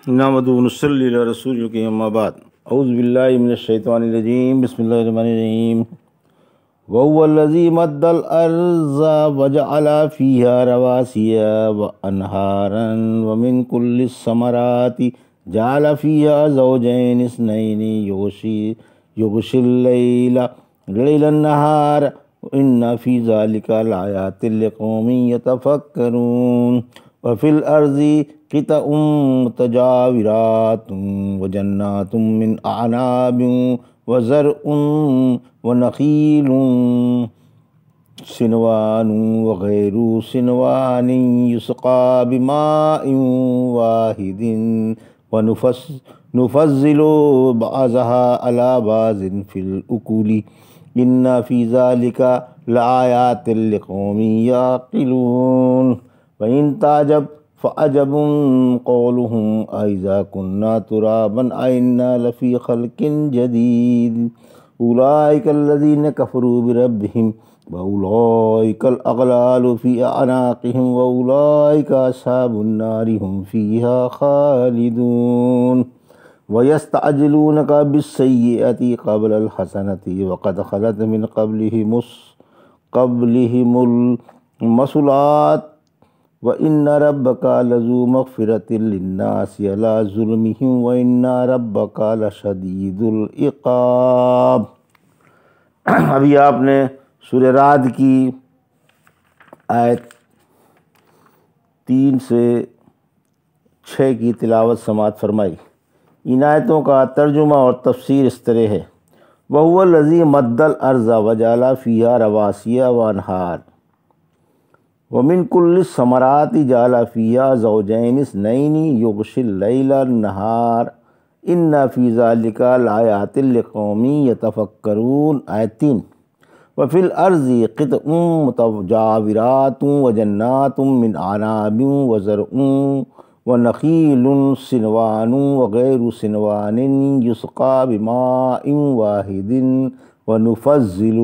نحمدہ ونصلی علی رسول الکریم اما بعد اعوذ باللہ من الشیطان الرجیم بسم اللہ الرحمن الرحیم وَهُوَ الَّذِي مَدَّ الْأَرْضَ وَجَعَلَ فِيهَا رَوَاسِيَ وَأَنْهَارًا وَمِنْ كُلِّ الثَّمَرَاتِ جَعَلَ فِيهَا زَوْجَيْنِ اثْنَيْنِ يُغْشِي اللَّيْلَ النَّهَارَ إِنَّ فِي ذَلِكَ لَآيَاتٍ لِقَوْمٍ يَتَفَكَّرُونَ وَفِي الْأَرْضِ قِطَعٌ مُتَجَاوِرَاتٌ وَجَنَّاتٌ مِّنْ أَعْنَابٍ وَزَرْعٌ وَنَخِيلٌ صِنْوَانٌ وَغَيْرُ صِنْوَانٍ يُسْقَىٰ بِمَاءٍ وَاحِدٍ وَنُفَضِّلُ بَعْضَهَا عَلَىٰ بَعْضٍ فِي الْأُكُلِ إِنَّ فِي ذَلِكَ لَآيَاتٍ لِقَوْمٍ يَعْقِلُونَ وَإِن تَعْجَبْ فَعَجَبٌ قَوْلُهُمْ أَإِذَا كُنَّا تُرَابًا أَإِنَّا لَفِي خَلْقٍ جَدِيدٍ أُولَٰئِكَ الَّذِينَ كَفَرُوا بِرَبِّهِمْ وَأُولَٰئِكَ الْأَغْلَالُ فِي أَعْنَاقِهِمْ وَأُولَٰئِكَ أَصْحَابُ النَّارِ هُمْ فِيهَا خَالِدُونَ وَيَسْتَعْجِلُونَكَ بِالسَّيِّئَةِ قَبْلَ الْحَسَنَةِ وَقَدْ خَلَتْ مِنْ قَبْلِهِمُ الْمَثُلَاتُ وَإِنَّ رَبَّكَ لَذُو مَغْفِرَةٍ لِلنَّاسِ عَلَىٰ ظُلْمِهِمْ وَإِنَّ رَبَّكَ لَشَدِيدُ الْعِقَابِ۔ ابھی آپ نے سورہ رعد کی آیت 3 سے 6 کی تلاوت سماعت فرمائی۔ ان آیتوں کا ترجمہ اور تفسیر اس طرح ہے: وَهُوَ الَّذِي مَدَّ الْأَرْضَ وَجَعَلَ فِيهَا رَوَاسِيَ وَأَنْهَارًا وَمِنْ كُلِّ الثَّمَرَاتِ جَعَلَ فِيهَا زَوْجَيْنِ اثْنَيْنِ يُغْشِي اللَّيْلَ النَّهَارَ إِنَّ فِي ذَلِكَ لَآيَاتٍ لِقَوْمٍ يَتَفَكَّرُونَ۔ آیت 3: وَفِي الْأَرْضِ قِطَعٌ مُتَجَاوِرَاتٌ وَجَنَّاتٌ مِّنْ أَعْنَابٍ وَزَرْعٌ وَنَخِيلٌ صِنْوَانٌ وَغَيْرُ صِنْوَانٍ يُسْقَىٰ بِمَاءٍ وَاحِدٍ وَنُفَضِّلُ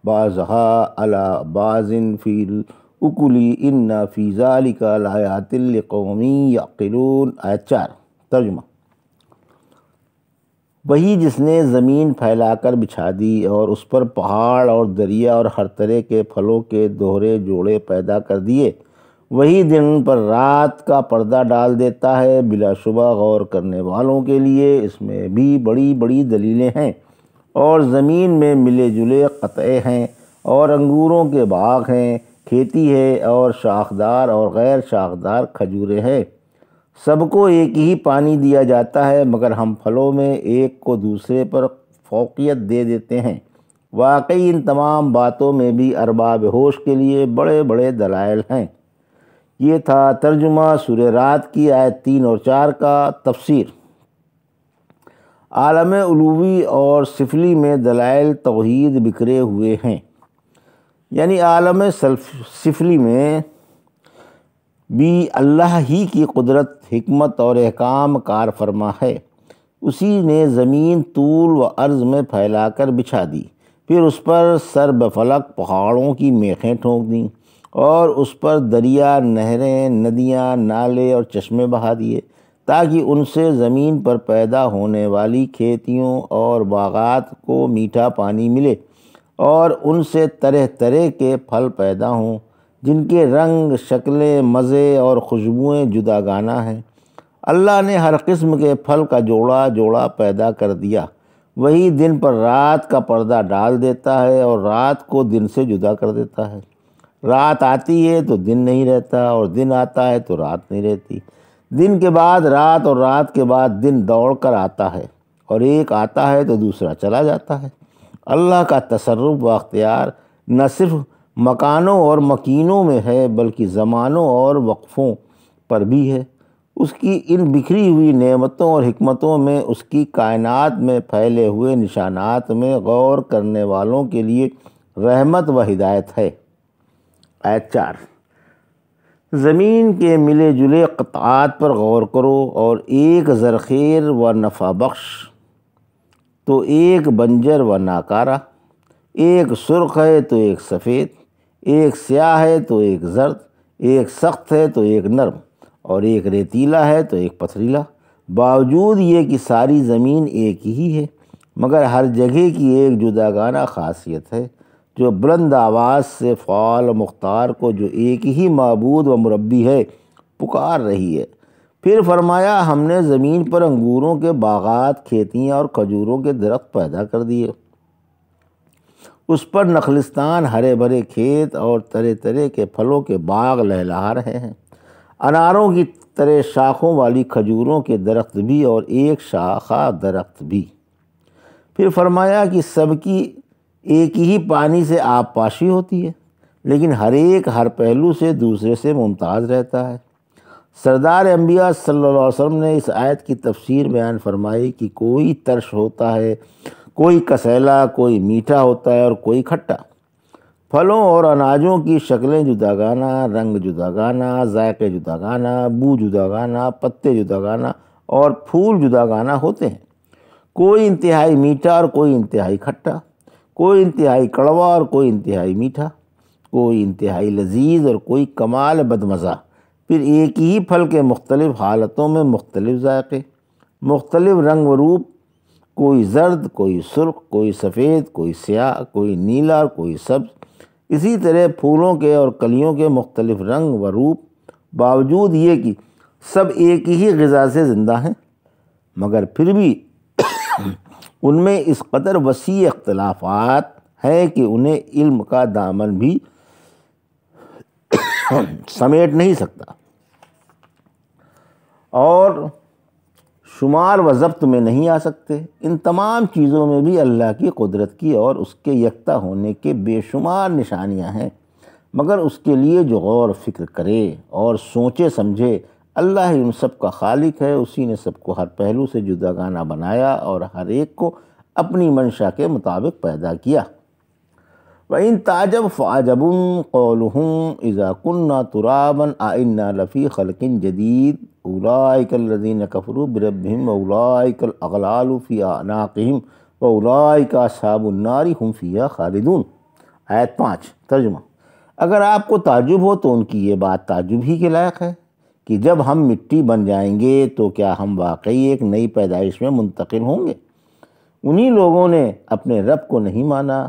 بَعْضَهَا عَلَىٰ بَعْضٍ فِي الْأُكُلِ إِنَّ فِي ذَلِكَ لَآيَاتٍ لِقَوْمٍ يَعْقِلُونَ۔ آیت 4: ترجمہ: وہی جس نے زمین پھیلا کر بچھا دی اور اس پر پہاڑ اور دریا اور ہر طرح کے پھلوں کے دوہرے جوڑے پیدا کر دیے، وہی دن پر رات کا پردہ ڈال دیتا ہے۔ بلا شبہ غور کرنے والوں کے لیے اس میں بھی بڑی بڑی دلیلیں ہیں، اور زمین میں ملے جلے قطعے ہیں اور انگوروں کے باغ ہیں، کھیتی ہے اور شاخدار اور غیر شاخدار کھجوریں ہیں۔ سب کو ایک ہی پانی دیا جاتا ہے، مگر ہم پھلوں میں ایک کو دوسرے پر فوقیت دے دیتے ہیں۔ واقعی ان تمام باتوں میں بھی ارباب ہوش کے لیے بڑے بڑے دلائل ہیں۔ یہ تھا ترجمہ سورہ رعد کی آیت 3 اور 4 کا۔ تفسیر: عالم علوی اور سفلی میں دلائل توحید بکھرے ہوئے ہیں، یعنی عالم سفلی میں بھی اللہ ہی کی قدرت، حکمت اور احکام کار فرما ہے۔ اسی نے زمین طول و عرض میں پھیلا کر بچھا دی، پھر اس پر سر بفلک پہاڑوں کی میخیں ٹھونک دیں اور اس پر دریا، نہریں، ندیاں، نالے اور چشمے بہا دیے، تاکہ ان سے زمین پر پیدا ہونے والی کھیتیوں اور باغات کو میٹھا پانی ملے اور ان سے طرح طرح کے پھل پیدا ہوں، جن کے رنگ، شکلیں، مزے اور خوشبوئیں جدا گانہ ہیں۔ اللہ نے ہر قسم کے پھل کا جوڑا جوڑا پیدا کر دیا۔ وہی دن پر رات کا پردہ ڈال دیتا ہے اور رات کو دن سے جدا کر دیتا ہے۔ رات آتی ہے تو دن نہیں رہتا، اور دن آتا ہے تو رات نہیں رہتی۔ دن کے بعد رات اور رات کے بعد دن دوڑ کر آتا ہے، اور ایک آتا ہے تو دوسرا چلا جاتا ہے۔ اللہ کا تصرف و اختیار نہ صرف مکانوں اور مکینوں میں ہے، بلکہ زمانوں اور وقفوں پر بھی ہے۔ اس کی ان بکھری ہوئی نعمتوں اور حکمتوں میں، اس کی کائنات میں پھیلے ہوئے نشانات میں غور کرنے والوں کے لیے رحمت و ہدایت ہے۔ آیت 4: زمین کے ملے جلے قطعات پر غور کرو، اور ایک زرخیر و نفع بخش تو ایک بنجر و ناکارہ، ایک سرخ ہے تو ایک سفید، ایک سیاہ ہے تو ایک زرد، ایک سخت ہے تو ایک نرم، اور ایک ریتیلا ہے تو ایک پتھریلا۔ باوجود یہ کہ ساری زمین ایک ہی ہے، مگر ہر جگہ کی ایک جداگانہ خاصیت ہے جو بلند آواز سے فعال و مختار کو جو ایک ہی معبود و مربی ہے پکار رہی ہے۔ پھر فرمایا ہم نے زمین پر انگوروں کے باغات، کھیتیاں اور کھجوروں کے درخت پیدا کر دیے، اس پر نخلستان، ہرے بھرے کھیت اور طرح طرح کے پھلوں کے باغ لہلہا رہے ہیں، اناروں کی طرح شاخوں والی کھجوروں کے درخت بھی اور ایک شاخہ درخت بھی۔ پھر فرمایا کہ سب کی ایک ہی پانی سے آب پاشی ہوتی ہے، لیکن ہر ایک ہر پہلو سے دوسرے سے ممتاز رہتا ہے۔ سردار انبیاء صلی اللہ علیہ وسلم نے اس آیت کی تفسیر بیان فرمائی کہ کوئی ترش ہوتا ہے، کوئی کسیلا، کوئی میٹھا ہوتا ہے اور کوئی کھٹا۔ پھلوں اور اناجوں کی شکلیں جداگانہ، رنگ جداگانہ، ذائقے جداگانہ، بو جداگانہ، پتے جداگانہ اور پھول جداگانہ ہوتے ہیں۔ کوئی انتہائی میٹھا اور کوئی انتہائی کھٹا، کوئی انتہائی کڑوا اور کوئی انتہائی میٹھا، کوئی انتہائی لذیذ اور کوئی کمال بدمزہ۔ پھر ایک ہی پھل کے مختلف حالتوں میں مختلف ذائقے، مختلف رنگ و روپ، کوئی زرد، کوئی سرخ، کوئی سفید، کوئی سیاہ، کوئی نیلا اور کوئی سبز۔ اسی طرح پھولوں کے اور کلیوں کے مختلف رنگ و روپ، باوجود یہ کہ سب ایک ہی غذا سے زندہ ہیں، مگر پھر بھی ان میں اس قدر وسیع اختلافات ہیں کہ انہیں علم کا دامن بھی سمیٹ نہیں سکتا اور شمار و ضبط میں نہیں آ سکتے۔ ان تمام چیزوں میں بھی اللہ کی قدرت کی اور اس کے یکتا ہونے کے بے شمار نشانیاں ہیں، مگر اس کے لیے جو غور و فکر کرے اور سوچے سمجھے۔ اللہ ہی ان سب کا خالق ہے، اسی نے سب کو ہر پہلو سے جداگانہ بنایا اور ہر ایک کو اپنی منشا کے مطابق پیدا کیا۔ وَإِن تَعْجَبْ فَعَجَبٌ قَوْلُهُمْ إِذَا كُنَّا تُرَابًا أَإِنَّا لَفِي خَلْقٍ جَدِيدٍ أُولَٰئِكَ الَّذِينَ كَفَرُوا بِرَبِّهِمْ وَأُولَٰئِكَ الْأَغْلَالُ فِي أَعْنَاقِهِمْ وَأُولَٰئِكَ أَصْحَابُ النَّارِ هُمْ فِيهَا خَالِدُونَ۔ آیت 5 ترجمہ۔ اگر آپ کو تعجب ہو تو ان کی یہ بات تعجب ہی کے لائق ہے کہ جب ہم مٹی بن جائیں گے تو کیا ہم واقعی ایک نئی پیدائش میں منتقل ہوں گے؟ انہی لوگوں نے اپنے رب کو نہیں مانا،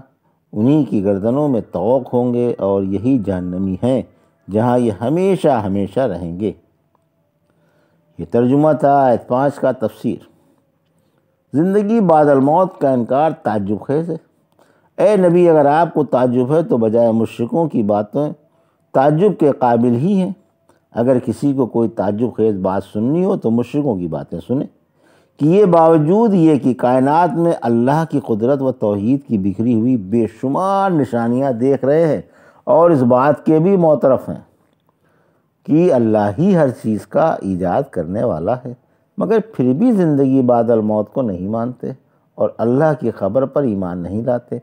انہی کی گردنوں میں طوق ہوں گے اور یہی جہنمی ہیں جہاں یہ ہمیشہ ہمیشہ رہیں گے۔ یہ ترجمہ تھا آیت 5 کا۔ تفسیر۔ زندگی بعد الموت کا انکار تعجب خیز ہے۔ اے نبی، اگر آپ کو تعجب ہے تو بجائے مشرکوں کی باتیں تعجب کے قابل ہی ہیں۔ اگر کسی کو کوئی تعجب خیز بات سننی ہو تو مشرکوں کی باتیں سنیں کہ یہ باوجود یہ کہ کائنات میں اللہ کی قدرت و توحید کی بکھری ہوئی بے شمار نشانیاں دیکھ رہے ہیں اور اس بات کے بھی معترف ہیں کہ اللہ ہی ہر چیز کا ایجاد کرنے والا ہے، مگر پھر بھی زندگی بعد الموت کو نہیں مانتے اور اللہ کی خبر پر ایمان نہیں لاتے،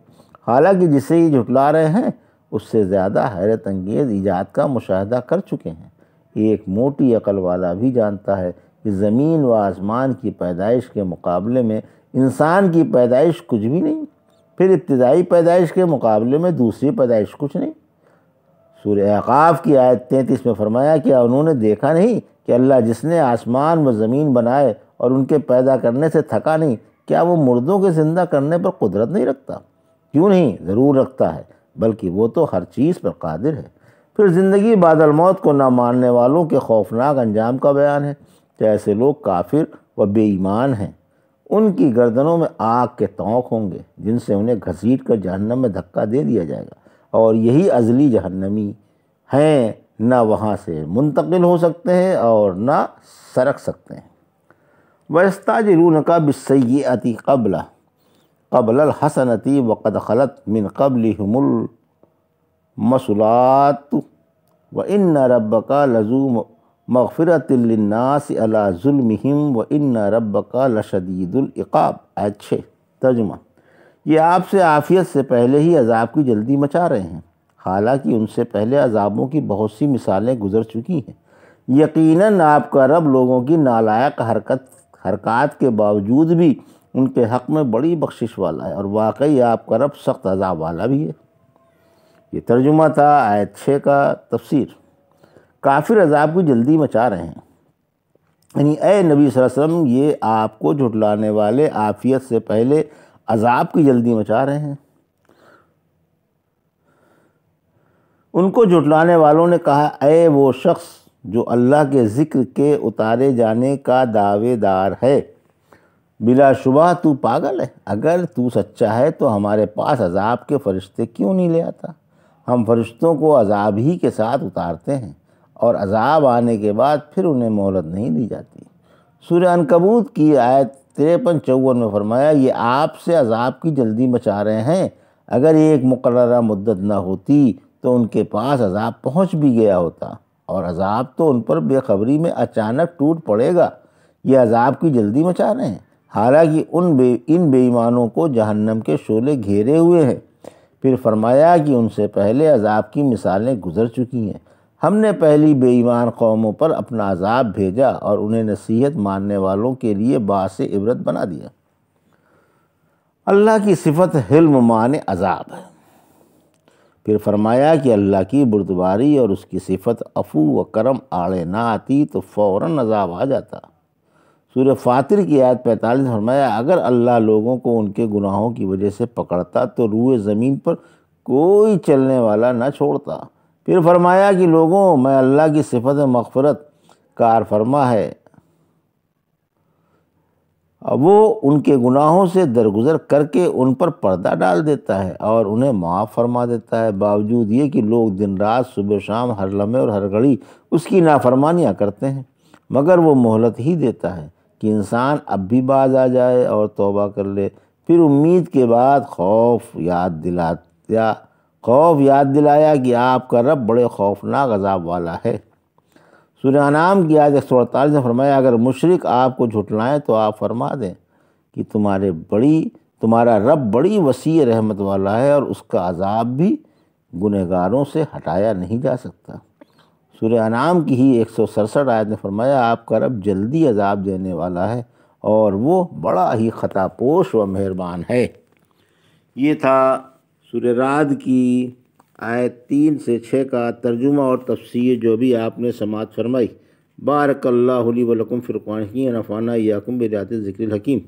حالانکہ جسے یہ جھٹلا رہے ہیں اس سے زیادہ حیرت انگیز ایجاد کا مشاہدہ کر چکے ہیں۔ ایک موٹی عقل والا بھی جانتا ہے کہ زمین و آسمان کی پیدائش کے مقابلے میں انسان کی پیدائش کچھ بھی نہیں، پھر ابتدائی پیدائش کے مقابلے میں دوسری پیدائش کچھ نہیں۔ سورہ اعقاف کی آیت 33 میں فرمایا کیا انہوں نے دیکھا نہیں کہ اللہ جس نے آسمان و زمین بنائے اور ان کے پیدا کرنے سے تھکا نہیں، کیا وہ مردوں کے زندہ کرنے پر قدرت نہیں رکھتا؟ کیوں نہیں، ضرور رکھتا ہے، بلکہ وہ تو ہر چیز پر قادر ہے۔ پھر زندگی بعد الموت کو نہ ماننے والوں کے خوفناک انجام کا بیان ہے کہ ایسے لوگ کافر و بے ایمان ہیں، ان کی گردنوں میں آگ کے طوق ہوں گے جن سے انہیں گھسیٹ کر جہنم میں دھکا دے دیا جائے گا، اور یہی ازلی جہنمی ہیں، نہ وہاں سے منتقل ہو سکتے ہیں اور نہ سرک سکتے ہیں۔ وَيَسْتَعْجِلُونَكَ بِالسَّيِّئَةِ قبل الحسنۃ وقد خلت من قبلهم المثلات وإن ربك لذو مغفرۃ للناس علی ظلمهم وإن ربك لشدید العقاب۔ آیت 6 ترجمہ۔ یہ آپ سے عافیت سے پہلے ہی عذاب کی جلدی مچا رہے ہیں، حالانکہ ان سے پہلے عذابوں کی بہت سی مثالیں گزر چکی ہیں۔ یقیناً آپ کا رب لوگوں کی نالائق حرکات کے باوجود بھی ان کے حق میں بڑی بخشش والا ہے، اور واقعی آپ کا رب سخت عذاب والا بھی ہے۔ یہ ترجمہ تھا آیت 6 کا۔ تفسیر۔ کافر عذاب کی جلدی مچا رہے ہیں، یعنی اے نبی صلی اللہ علیہ وسلم، یہ آپ کو جھٹلانے والے عافیت سے پہلے عذاب کی جلدی مچا رہے ہیں۔ ان کو جھٹلانے والوں نے کہا، اے وہ شخص جو اللہ کے ذکر کے اتارے جانے کا دعوے دار ہے، بلا شبہ تو پاگل ہے۔ اگر تو سچا ہے تو ہمارے پاس عذاب کے فرشتے کیوں نہیں لے آتا؟ ہم فرشتوں کو عذاب ہی کے ساتھ اتارتے ہیں، اور عذاب آنے کے بعد پھر انہیں مہلت نہیں دی جاتی۔ سورہ عنکبوت کی آیت 53-54 میں فرمایا، یہ آپ سے عذاب کی جلدی مچا رہے ہیں، اگر ایک مقررہ مدت نہ ہوتی تو ان کے پاس عذاب پہنچ بھی گیا ہوتا، اور عذاب تو ان پر بے خبری میں اچانک ٹوٹ پڑے گا۔ یہ عذاب کی جلدی مچا رہے ہیں، حالانکہ ان بے ایمانوں کو جہنم کے شعلے گھیرے ہوئے ہیں۔ پھر فرمایا کہ ان سے پہلے عذاب کی مثالیں گزر چکی ہیں۔ ہم نے پہلی بے ایمان قوموں پر اپنا عذاب بھیجا اور انہیں نصیحت ماننے والوں کے لیے باعث عبرت بنا دیا۔ اللہ کی صفت حلم معنی عذاب ہے۔ پھر فرمایا کہ اللہ کی بردباری اور اس کی صفت عفو و کرم آڑے نہ آتی تو فوراً عذاب آ جاتا۔ سورہ فاطر کی آیت 45 میں فرمایا، اگر اللہ لوگوں کو ان کے گناہوں کی وجہ سے پکڑتا تو روئے زمین پر کوئی چلنے والا نہ چھوڑتا۔ پھر فرمایا کہ لوگوں، میں اللہ کی صفت مغفرت کار فرما ہے، وہ ان کے گناہوں سے درگزر کر کے ان پر پردہ ڈال دیتا ہے اور انہیں معاف فرما دیتا ہے، باوجود یہ کہ لوگ دن رات صبح شام ہر لمحے اور ہر گھڑی اس کی نافرمانیاں کرتے ہیں، مگر وہ مہلت ہی دیتا ہے کہ انسان اب بھی باز آ جائے اور توبہ کر لے۔ پھر امید کے بعد خوف یاد دلایا کہ آپ کا رب بڑے خوفناک عذاب والا ہے۔ سورہ انعام کی آیت 148 میں فرمایا، اگر مشرک آپ کو جھٹلائیں تو آپ فرما دیں کہ تمہارا رب بڑی وسیع رحمت والا ہے اور اس کا عذاب بھی گنہگاروں سے ہٹایا نہیں جا سکتا۔ سورہ انعام کی ہی 167 آیت میں فرمایا، آپ کا رب جلدی عذاب دینے والا ہے اور وہ بڑا ہی خطا پوش و مہربان ہے۔ یہ تھا سورہ رعد کی آیت 3 سے 6 کا ترجمہ اور تفسیر جو بھی آپ نے سماعت فرمائی۔ بارک اللہ لی و لکم فی القرآن الحکیم ونفعنا ایاکم بآیات الذکر الحکیم۔